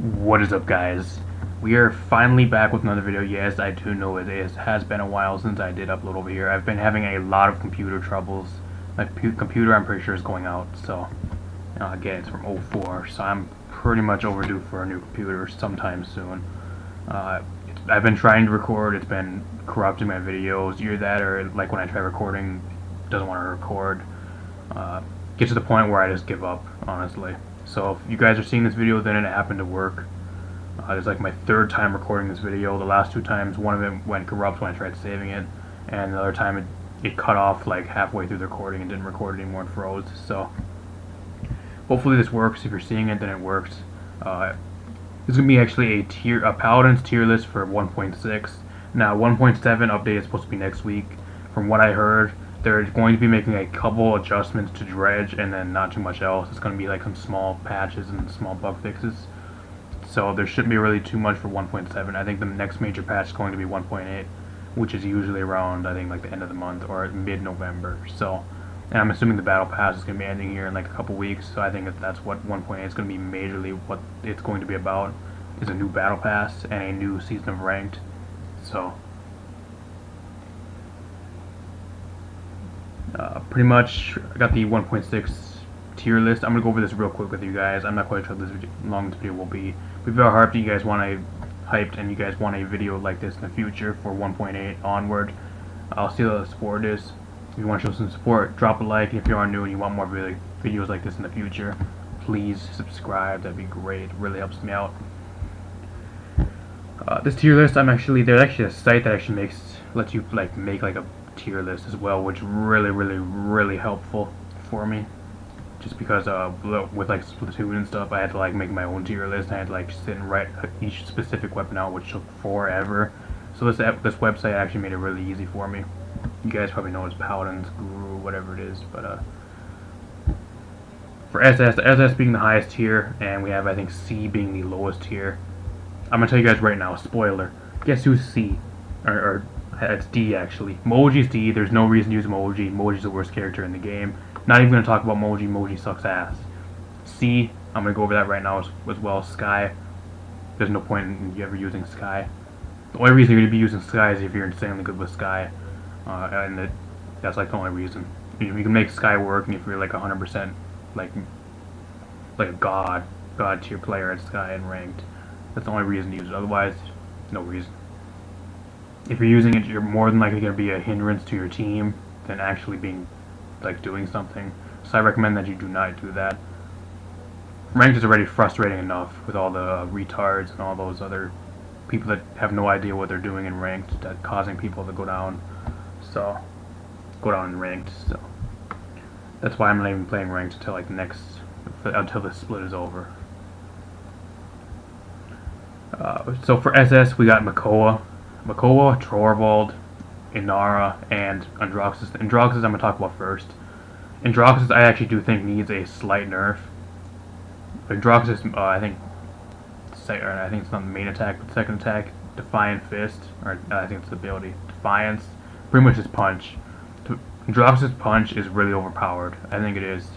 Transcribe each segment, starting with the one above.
What is up, guys? We are finally back with another video. Yes, I do know it has been a while since I did upload over here. I've been having a lot of computer troubles. My computer, I'm pretty sure, is going out. So, again, it's from '04, so I'm pretty much overdue for a new computer sometime soon. I've been trying to record. It's been corrupting my videos. Either that, or like when I try recording, it doesn't want to record. Get to the point where I just give up, honestly. So if you guys are seeing this video, then it happened to work. It's like my third time recording this video. The last two times, one of them went corrupt when I tried saving it, and the other time it cut off like halfway through the recording and didn't record anymore and froze. So hopefully this works. If you're seeing it, then it works. This is gonna be actually a Paladins tier list for 1.6. Now 1.7 update is supposed to be next week. From what I heard, they're going to be making a couple adjustments to Dredge and then not too much else. It's going to be like some small patches and small bug fixes. So there shouldn't be really too much for 1.7. I think the next major patch is going to be 1.8, which is usually around, I think, like the end of the month or mid-November. So, and I'm assuming the battle pass is going to be ending here in like a couple weeks. So I think that's what 1.8 is going to be majorly what it's going to be about, is a new battle pass and a new season of ranked. So pretty much I got the 1.6 tier list. I'm gonna go over this real quick with you guys. I'm not quite sure how long this video will be. But if you are hyped, you guys want and you guys want a video like this in the future for 1.8 onward, I'll see how the support is. If you want to show some support, drop a like. And if you are new and you want more videos like this in the future, please subscribe. That'd be great. It really helps me out. This tier list, there's actually a site that actually lets you make like a tier list as well, which really helpful for me. Just because with like Splatoon and stuff, I had to like make my own tier list. I had to like sit and write each specific weapon out, which took forever. So this website actually made it really easy for me. You guys probably know it's Paladins Guru, whatever it is, but for SS, SS being the highest tier, and we have, I think, C being the lowest tier. I'm gonna tell you guys right now, spoiler. Guess who's C? Or it's D actually. Moji's D. There's no reason to use Moji. Moji's the worst character in the game. Not even gonna talk about Moji. Moji sucks ass. C. I'm gonna go over that right now as well. Sky. There's no point in you ever using Sky. The only reason you're gonna be using Sky is if you're insanely good with Sky, and that's like the only reason. You can make Sky work, and if you're like 100% like a god tier player at Sky and ranked. That's the only reason to use it. Otherwise, no reason. If you're using it, you're more than likely going to be a hindrance to your team than actually being doing something. So I recommend that you do not do that. Ranked is already frustrating enough with all the retards and all those other people that have no idea what they're doing in ranked, that causing people to go down. So go down in ranked. So that's why I'm not even playing ranked until like until the split is over. So for SS, we got Makoa, Torvald, Inara, and Androxus. Androxus I'm going to talk about first. Androxus I actually do think needs a slight nerf. Androxus, I think it's not the main attack, but second attack, Defiant Fist, or I think it's the ability, Defiance, pretty much his punch. Androxus' punch is really overpowered. I think it is.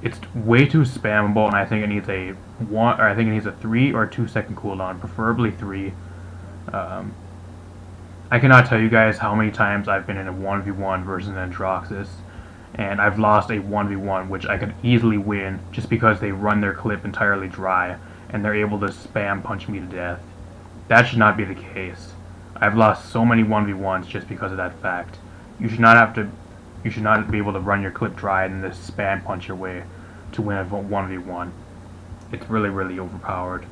It's way too spammable, and I think it needs a 3 or 2 second cooldown, preferably 3. I cannot tell you guys how many times I've been in a 1v1 versus an Androxus, and I've lost a 1v1 which I could easily win just because they run their clip entirely dry and they're able to spam punch me to death. That should not be the case. I've lost so many 1v1s just because of that fact. You should not be able to run your clip dry and then just spam punch your way to win a 1v1. It's really overpowered.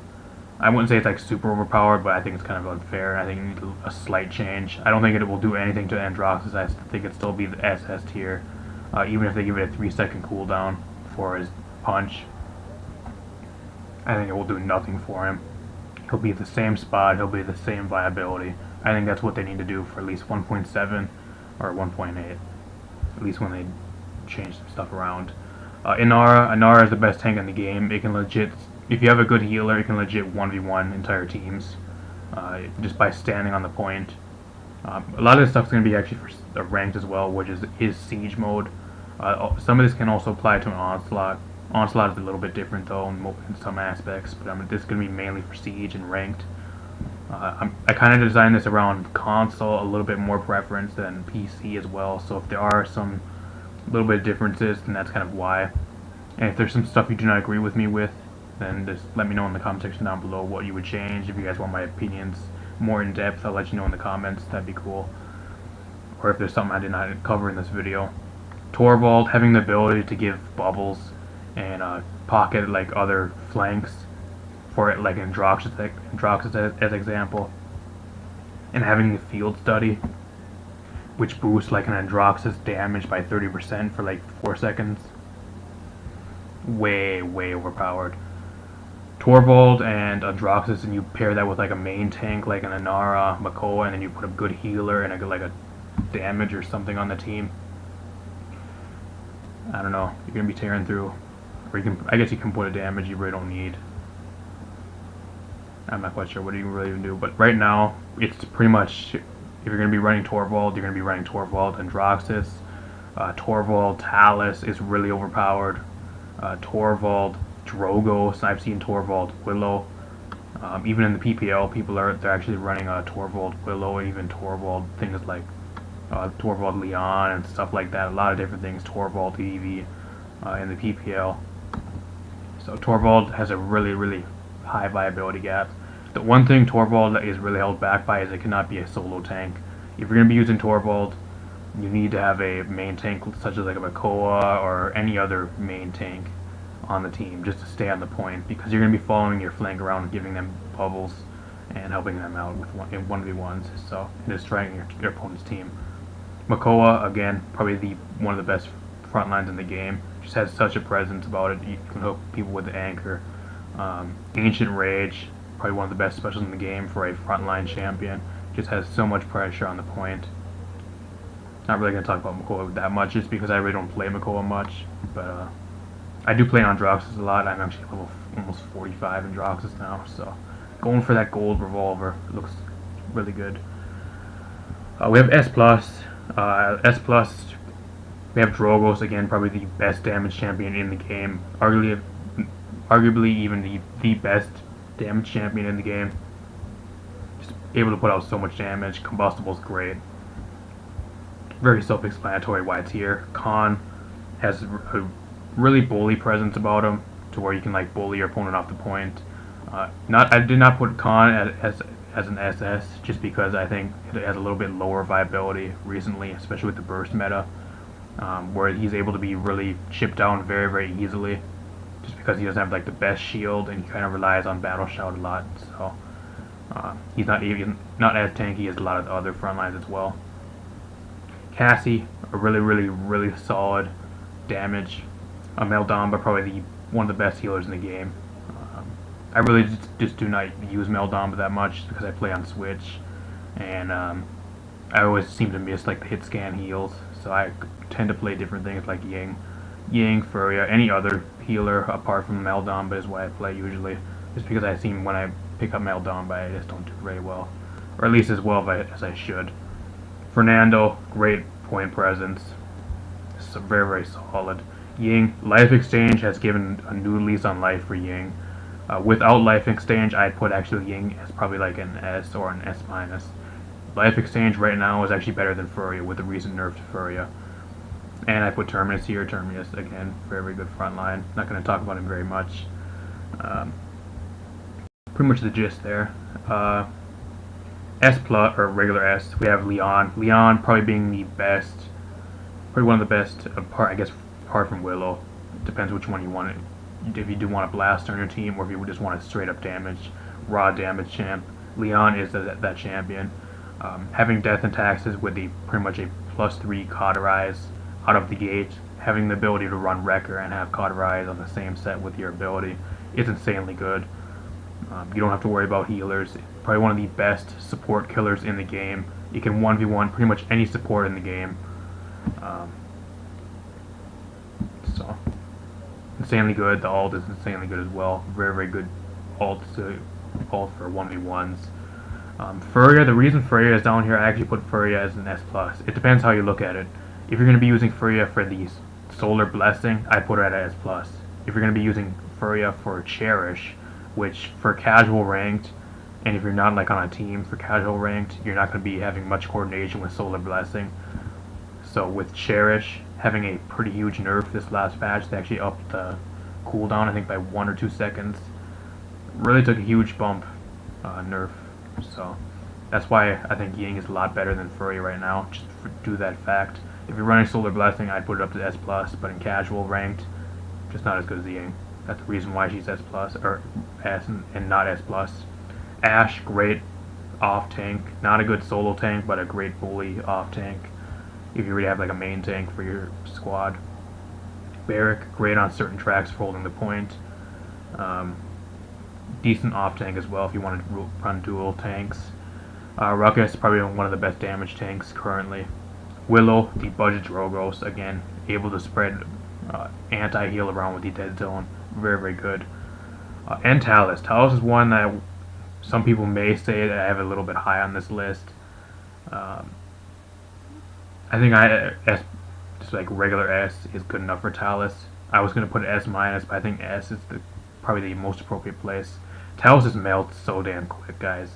I wouldn't say it's like super overpowered, but I think it's kind of unfair. I think it needs a slight change. I don't think it will do anything to Androxus. I think it'd still be the SS tier, even if they give it a 3-second cooldown for his punch. I think it will do nothing for him. He'll be at the same spot. He'll be the same viability. I think that's what they need to do for at least 1.7 or 1.8. At least when they change some stuff around. Inara is the best tank in the game. It can legit, if you have a good healer, it can legit 1v1 entire teams just by standing on the point. A lot of this stuff's going to be actually for ranked as well, which is siege mode. Some of this can also apply to an onslaught. Onslaught is a little bit different though in some aspects, but this is going to be mainly for Siege and Ranked. I kind of designed this around console, a little bit more preference than PC as well, so if there are some little bit of differences, then that's kind of why. And if there's some stuff you do not agree with me with, then just let me know in the comment section down below what you would change. If you guys want my opinions more in depth, I'll let you know in the comments, that'd be cool. Or if there's something I did not cover in this video. Torvald having the ability to give bubbles and pocket like other flanks for it, like Androxus as example, and having the field study, which boosts like an Androxus damage by 30% for like 4 seconds. Way overpowered. Torvald and Androxus, and you pair that with like a main tank like an Inara, Makoa, and then you put a good healer and like a damage or something on the team. I don't know. You're gonna be tearing through, or I guess you can put a damage you really don't need. I'm not quite sure what you can really even do, but right now it's pretty much, if you're going to be running Torvald, you're going to be running Torvald Androxus. Torvald Talus is really overpowered. Torvald Drogos, I've seen Torvald Willow. Even in the PPL, they're actually running Torvald Willow, and even Torvald things like Torvald Leon and stuff like that. A lot of different things. Torvald Eevee in the PPL. So Torvald has a really high viability gap. The one thing Torvald is really held back by is it cannot be a solo tank. If you're going to be using Torvald, you need to have a main tank such as like a Makoa or any other main tank on the team just to stay on the point, because you're going to be following your flank around and giving them bubbles and helping them out with 1v1s, so destroying your opponent's team. Makoa, again, probably one of the best front lines in the game. Just has such a presence about it. You can hook people with the anchor. Ancient Rage, probably one of the best specials in the game for a frontline champion. Just has so much pressure on the point. Not really going to talk about Makoa that much, just because I really don't play Makoa much. But I do play Androxus a lot. I'm actually level almost 45 Androxus now, so going for that gold revolver looks really good. We have S+. We have Drogos, again, probably the best damage champion in the game. Arguably even the best damage champion in the game. Just able to put out so much damage. Combustible's great. Very self-explanatory why it's here. Khan has a really bully presence about him, to where you can like bully your opponent off the point. I did not put Khan as an SS, just because I think it has a little bit lower viability recently, especially with the burst meta, where he's able to be really chipped down very easily, just because he doesn't have like the best shield and he kind of relies on Battle Shout a lot. So he's not as tanky as a lot of the other front lines as well. Cassie, a really solid damage. Meldamba, probably one of the best healers in the game. I really just do not use Meldamba that much because I play on Switch, and I always seem to miss like the hit scan heals, so I tend to play different things like Ying, Furia, any other healer apart from Meldamba is what I play usually, just because I seem when I pick up Meldamba I just don't do very well, or at least as well as I should. Fernando, great point presence, so very solid. Ying, Life Exchange has given a new lease on life for Ying. Without Life Exchange, I'd put actually Ying as probably like an S or an S-. Life Exchange right now is actually better than Furia with the recent nerf to Furia. And I put Terminus here. Terminus, again, very good front line. Not going to talk about him very much. Pretty much the gist there. S+, or regular S, we have Leon. Leon probably being the best, probably one of the best, I guess, apart from Willow. It depends which one you want. If you do want a blast on your team, or if you just want a straight up damage, raw damage champ, Leon is that champion. Having Death and Taxes with pretty much a +3 Cauterize out of the gate, having the ability to run Wrecker and have Cauterize on the same set with your ability is insanely good. You don't have to worry about healers. Probably one of the best support killers in the game. You can 1v1 pretty much any support in the game. So insanely good. The ult is insanely good as well. Very good ult for 1v1s. Furia, the reason Furia is down here, I actually put Furia as an S+. It depends how you look at it. If you're going to be using Furia for the Solar Blessing, I put her at S+. if you're going to be using Furia for Cherish, which for casual ranked, and if you're not like on a team for casual ranked, you're not going to be having much coordination with Solar Blessing. So with Cherish having a pretty huge nerf this last patch, they actually upped the cooldown I think by 1 or 2 seconds. Really took a huge bump nerf. So that's why I think Ying is a lot better than Fury right now, just due to that fact. If you're running Solar Blessing, I'd put it up to S+, but in casual ranked, just not as good as Ying. That's the reason why she's S+, or S and not S+. Ashe, great off tank. Not a good solo tank, but a great bully off tank. If you really have like a main tank for your squad. Barrack, great on certain tracks for holding the point. Decent off tank as well if you want to run dual tanks. Ruckus, probably one of the best damage tanks currently. Willow, the budget Drogos, again, able to spread anti-heal around with the dead zone. Very, very good. And Talus. Talus is one that some people may say that I have a little bit high on this list. I think just like regular S is good enough for Talus. I was going to put S-, but I think S is probably the most appropriate place. Talus just melts so damn quick, guys.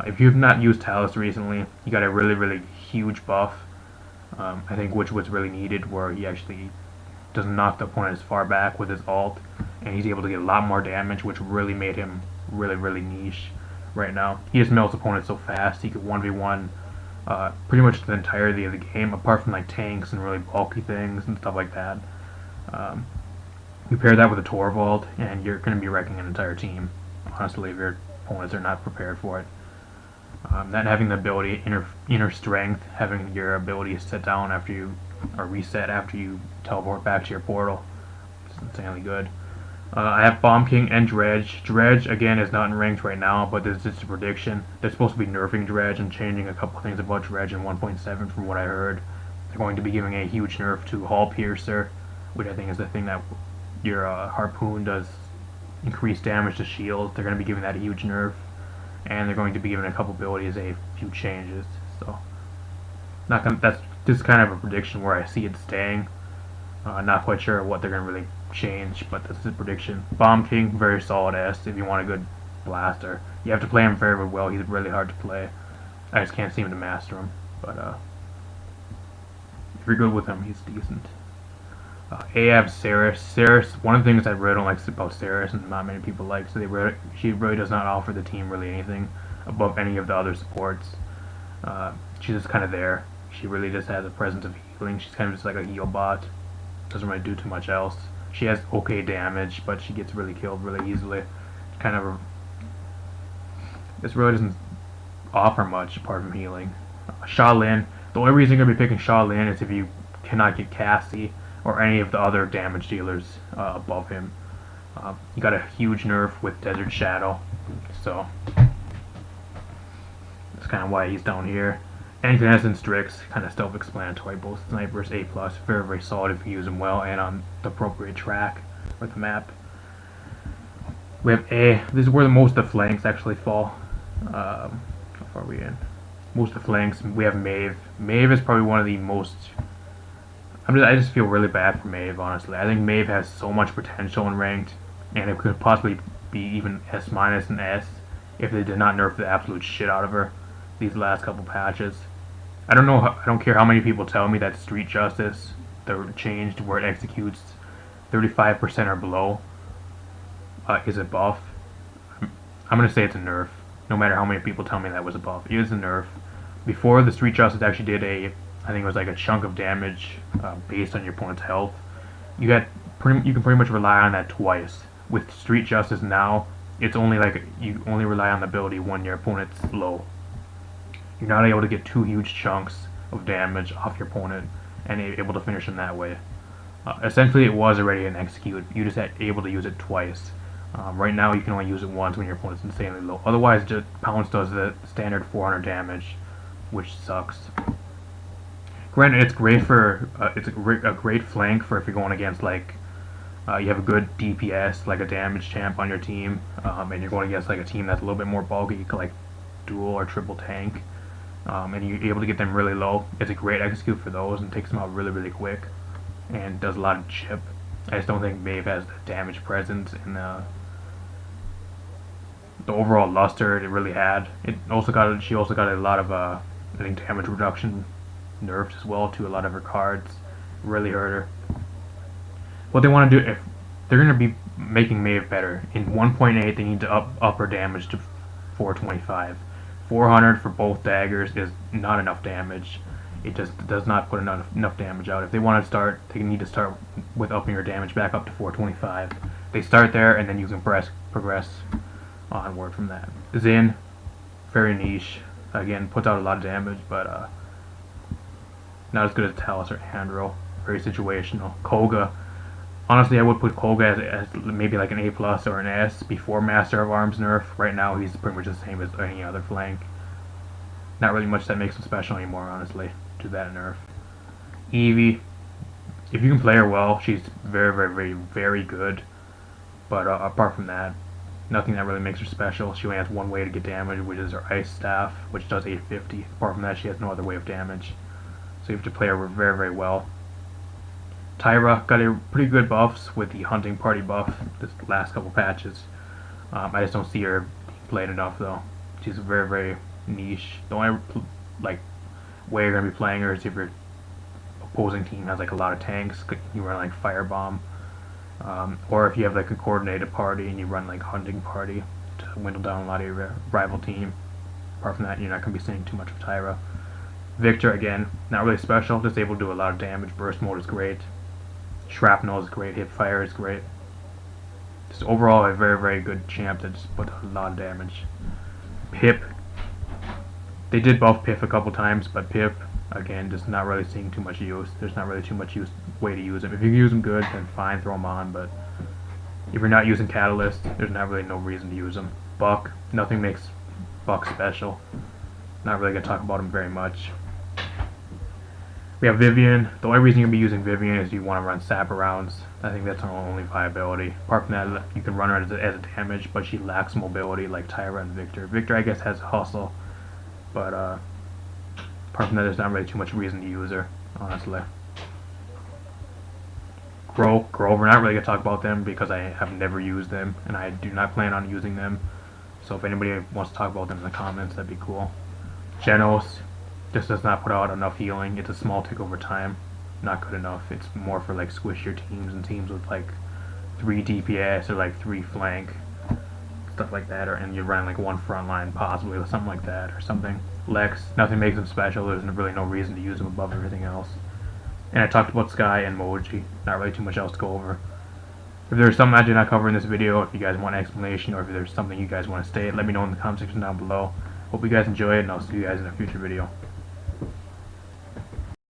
If you have not used Talus recently, you got a really, really huge buff. I think which was really needed, where he actually doesn't knock the opponent as far back with his ult, and he's able to get a lot more damage, which really made him really, really niche right now. He just melts opponents so fast, he could 1v1 pretty much the entirety of the game, apart from like tanks and really bulky things and stuff like that. You pair that with a Torvald, and you're going to be wrecking an entire team, honestly, if your opponents are not prepared for it. Then having the ability, inner strength, having your ability set down after you, or reset after you teleport back to your portal. It's insanely good. I have Bomb King and Dredge. Dredge, again, is not in ranked right now, but this is just a prediction. They're supposed to be nerfing Dredge and changing a couple things about Dredge in 1.7 from what I heard. They're going to be giving a huge nerf to Hull Piercer, which I think is the thing that your Harpoon does increase damage to shields. They're going to be giving that a huge nerf. And they're going to be giving a couple abilities a few changes. So that's just kind of a prediction where I see it staying. Not quite sure what they're going to really change, but that's the prediction. Bomb King, very solid S if you want a good blaster. You have to play him very well. He's really hard to play. I just can't seem to master him. But if you're good with him, he's decent. Ahab, Ceres. Ceres, one of the things I really don't like about Ceres, and not many people like, so she really does not offer the team really anything above any of the other supports. She's just kind of there. She really just has a presence of healing. She's kind of just like a heal bot. Doesn't really do too much else. She has okay damage, but she gets really killed really easily. Kind of this really doesn't offer much apart from healing. Shaolin. The only reason you're going to be picking Shaolin is if you cannot get Cassie or any of the other damage dealers above him. You got a huge nerf with Desert Shadow, so that's kind of why he's down here. Incandescent Strix, kind of self-explanatory. Both snipers, A+, very, very solid if you use them well and on the appropriate track with the map. We have A. This is where most of the flanks actually fall. How far are we in? Most of the flanks. We have Maeve. Maeve is probably one of the most. I just feel really bad for Maeve, honestly. I think Maeve has so much potential in ranked, and it could possibly be even S- and S if they did not nerf the absolute shit out of her these last couple patches. I don't care how many people tell me that Street Justice, the changed where it executes 35% or below, is a buff. I'm gonna say it's a nerf. No matter how many people tell me that was a buff, it is a nerf. Before, the Street Justice actually did I think it was like a chunk of damage based on your opponent's health. You can pretty much rely on that twice. With Street Justice now, it's only like you only rely on the ability when your opponent's low. You're not able to get two huge chunks of damage off your opponent and able to finish him that way. Essentially, it was already an execute. You just had able to use it twice. Right now, you can only use it once when your opponent's insanely low. Otherwise, just Pounce does the standard 400 damage, which sucks. Granted, it's great for it's a great flank for if you're going against like you have a good DPS, like a damage champ on your team, and you're going against like a team that's a little bit more bulky, you can like dual or triple tank, and you're able to get them really low. It's a great execute for those and takes them out really, really quick, and does a lot of chip. I just don't think Maeve has the damage presence and the overall luster it really had. She also got a lot of I think damage reduction nerfs as well to a lot of her cards. Really hurt her. What they want to do, if they're going to be making Maeve better in 1.8, they need to up her damage to 425. 400 for both daggers is not enough damage. It just does not put enough damage out. If they want to start, they need to start with upping your damage back up to 425. They start there, and then you can progress onward from that. Zin, very niche. Again, puts out a lot of damage, but not as good as Talus or Andro. Very situational. Koga. Honestly, I would put Koga as maybe like an A+ or an S before Master of Arms nerf. Right now, he's pretty much the same as any other flank. Not really much that makes him special anymore, honestly, to that nerf. Eevee, if you can play her well, she's very good. But apart from that, nothing that really makes her special. She only has one way to get damage, which is her Ice Staff, which does 850. Apart from that, she has no other way of damage. So you have to play her very well. Tyra got a pretty good buffs with the Hunting Party buff this last couple patches. I just don't see her being played enough though. She's very niche. The only way you're gonna be playing her is if your opposing team has like a lot of tanks. You run like Firebomb, or if you have like a coordinated party and you run like Hunting Party to dwindle down a lot of your rival team. Apart from that, you're not gonna be seeing too much of Tyra. Victor again, not really special. Just able to do a lot of damage. Burst mode is great. Shrapnel is great. Hip fire is great. Just overall a very good champ that just put a lot of damage. Pip. They did buff Pip a couple times, but Pip again just not really seeing too much use. There's not really too much way to use him. If you use him good, then fine, throw him on. But if you're not using Catalyst, there's not really no reason to use him. Buck. Nothing makes Buck special. Not really gonna talk about him very much. We have Vivian. The only reason you're going to be using Vivian is you want to run sap rounds. I think that's her only viability. Apart from that, you can run her as a damage, but she lacks mobility like Tyra and Victor. Victor, I guess, has hustle, but apart from that, there's not really too much reason to use her, honestly. Grover, not really going to talk about them because I have never used them, and I do not plan on using them. So if anybody wants to talk about them in the comments, that'd be cool. Genos. Just does not put out enough healing. It's a small tick over time. Not good enough. It's more for like squishier teams and teams with like 3 DPS or like 3 flank. Stuff like that. And you run like 1 front line possibly or something like that or something. Lex, nothing makes him special. There's really no reason to use him above everything else. And I talked about Sky and Moji. Not really too much else to go over. If there's something I did not cover in this video, if you guys want an explanation or if there's something you guys want to state, let me know in the comment section down below. Hope you guys enjoy it, and I'll see you guys in a future video.